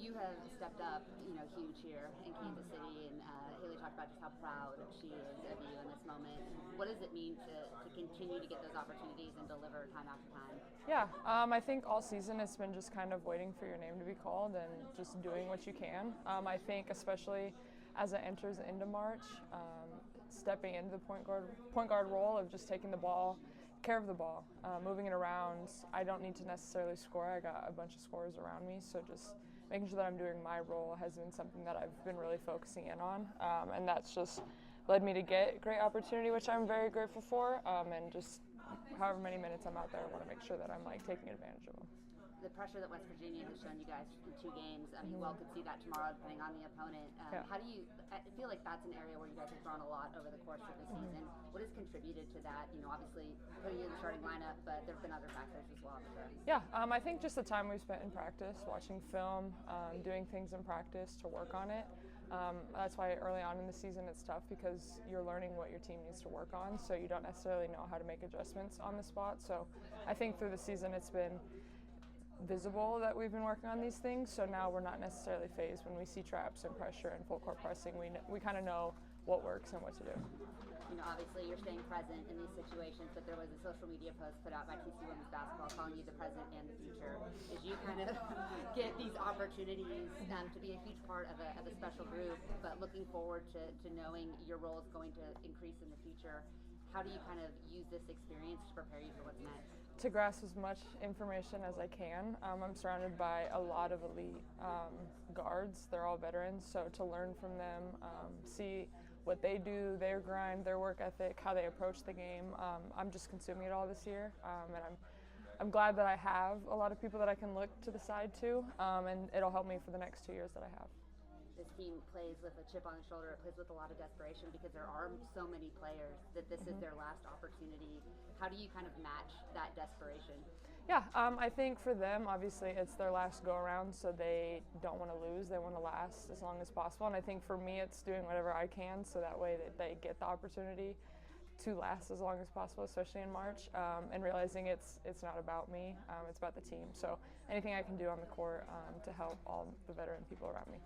You have stepped up, huge here in Kansas City, and Haley talked about just how proud she is of you in this moment. What does it mean to continue to get those opportunities and deliver time after time? Yeah, I think all season it's been just kind of waiting for your name to be called and just doing what you can. I think especially as it enters into March, stepping into the point guard role of just taking the ball, care of the ball, moving it around. I don't need to necessarily score. I got a bunch of scorers around me, so just making sure that I'm doing my role has been something that I've been really focusing in on, and that's just led me to get great opportunity, which I'm very grateful for, and just however many minutes I'm out there, I want to make sure that I'm taking advantage of them. The pressure that West Virginia has shown you guys in 2 games, you well could see that tomorrow depending on the opponent. Yeah. How do you, I feel like that's an area where you guys have grown a lot over the course of the season. What has contributed to that? Obviously putting you in the starting lineup, but there have been other factors as well, I'm sure. Yeah, I think just the time we've spent in practice, watching film, doing things in practice to work on it. That's why early on in the season it's tough because you're learning what your team needs to work on, so you don't necessarily know how to make adjustments on the spot. So I think through the season it's been visible that we've been working on these things, so now we're not necessarily phased when we see traps and pressure and full court pressing. We kind of know what works and what to do. Obviously you're staying present in these situations, but there was a social media post put out by TCU women's basketball calling you the present and the future. As you kind of get these opportunities to be a huge part of a special group, but looking forward to knowing your role is going to increase in the future, how do you kind of use this experience to prepare you for what's next? To grasp as much information as I can. I'm surrounded by a lot of elite guards. They're all veterans, so to learn from them, see what they do, their grind, their work ethic, how they approach the game. I'm just consuming it all this year, and I'm glad that I have a lot of people that I can look to the side to, and it'll help me for the next 2 years that I have. This team plays with a chip on the shoulder. It plays with a lot of desperation because there are so many players that this is their last opportunity. How do you kind of match that desperation? Yeah, I think for them, obviously, it's their last go-around, so they don't want to lose. They want to last as long as possible. And I think for me, it's doing whatever I can so that way that they get the opportunity to last as long as possible, especially in March, and realizing it's not about me, it's about the team. So anything I can do on the court to help all the veteran people around me.